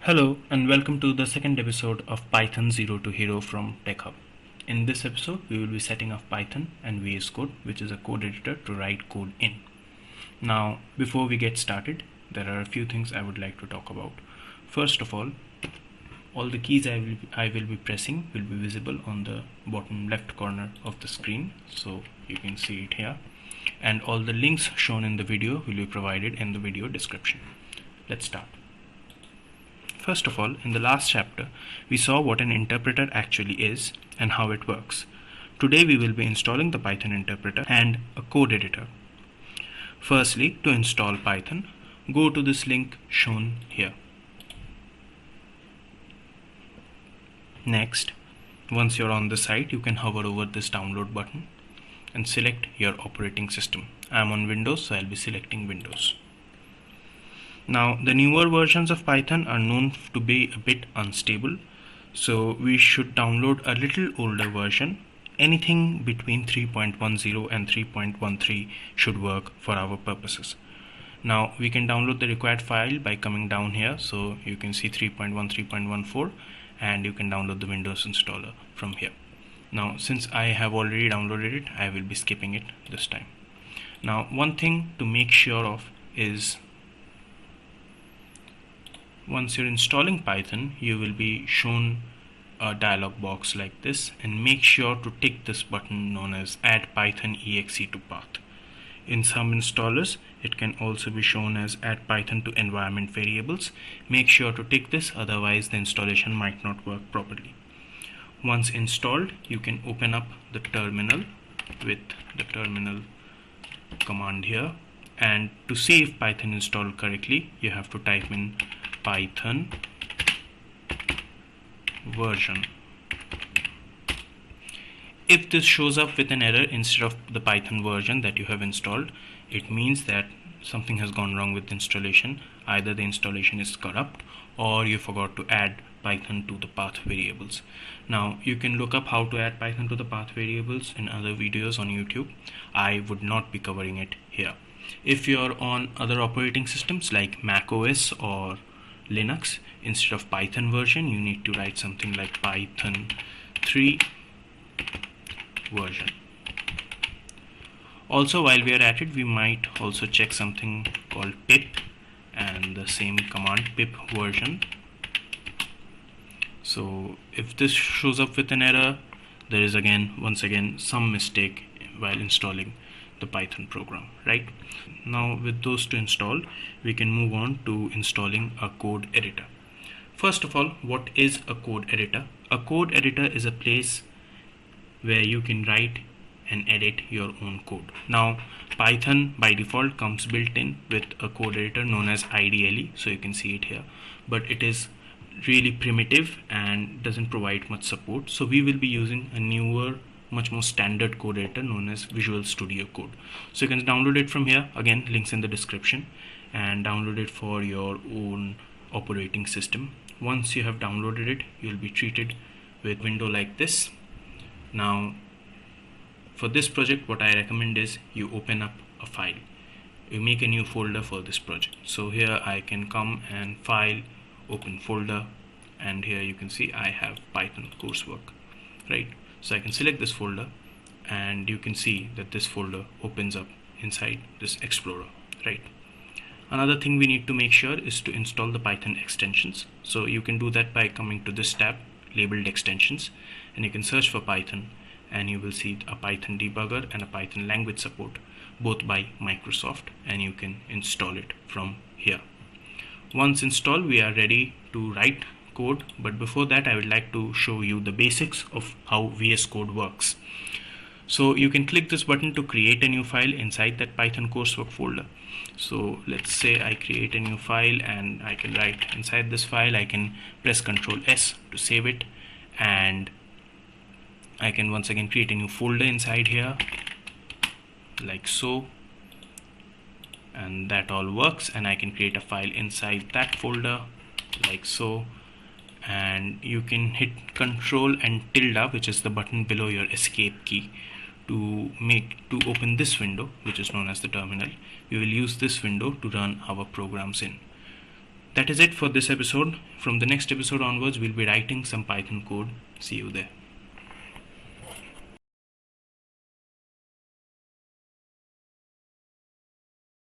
Hello and welcome to the second episode of Python 0 to Hero from Techhub. In this episode, we will be setting up Python and VS Code, which is a code editor to write code in. Now, before we get started, there are a few things I would like to talk about. First of all the keys I will be pressing will be visible on the bottom left corner of the screen, so you can see it here. And all the links shown in the video will be provided in the video description. Let's start. First of all, in the last chapter, we saw what an interpreter actually is and how it works. Today we will be installing the Python interpreter and a code editor. Firstly, to install Python, go to this link shown here. Next, once you're on the site, you can hover over this download button and select your operating system. I'm on Windows, so I'll be selecting Windows. Now, the newer versions of Python are known to be a bit unstable, so we should download a little older version. Anything between 3.10 and 3.13 should work for our purposes. Now, we can download the required file by coming down here, so you can see 3.1, and you can download the Windows installer from here. Now, since I have already downloaded it, I will be skipping it this time. Now, one thing to make sure of is once you're installing Python, you will be shown a dialog box like this, and make sure to tick this button known as Add Python exe to path. In some installers, it can also be shown as Add Python to environment variables. Make sure to tick this, otherwise the installation might not work properly. Once installed, you can open up the terminal with the terminal command here, and to see if Python installed correctly, you have to type in Python version. If this shows up with an error instead of the Python version that you have installed, it means that something has gone wrong with the installation. Either the installation is corrupt or you forgot to add Python to the path variables. Now, you can look up how to add Python to the path variables in other videos on YouTube. I would not be covering it here. If you're on other operating systems like Mac OS or Linux, instead of Python version, you need to write something like Python 3 version. Also, while we are at it, we might also check something called pip and the same command pip version. So if this shows up with an error, there is once again some mistake while installing the Python program, right? Now, with those two installed, we can move on to installing a code editor. First of all, what is a code editor? A code editor is a place where you can write and edit your own code. Now, Python by default comes built in with a code editor known as IDLE, so you can see it here, but it is really primitive and doesn't provide much support. So we will be using a newer, much more standard code editor known as Visual Studio Code. So you can download it from here, again links in the description, and download it for your own operating system. Once you have downloaded it, you'll be treated with a window like this. Now, for this project, what I recommend is you open up a file. You make a new folder for this project. So here I can come and file, open folder, and here you can see I have Python coursework, right? So I can select this folder, and you can see that this folder opens up inside this Explorer, right? Another thing we need to make sure is to install the Python extensions. So you can do that by coming to this tab labeled extensions, and you can search for Python, and you will see a Python debugger and a Python language support, both by Microsoft, and you can install it from here. Once installed, we are ready to write code, but before that I would like to show you the basics of how VS Code works. So you can click this button to create a new file inside that Python coursework folder. So let's say I create a new file, and I can write inside this file. I can press Ctrl S to save it, and I can once again create a new folder inside here like so, and that all works. And I can create a file inside that folder like so, and you can hit Ctrl and tilde, which is the button below your escape key, to open this window, which is known as the terminal. We will use this window to run our programs in. That is it for this episode. From the next episode onwards, we'll be writing some Python code. See you there.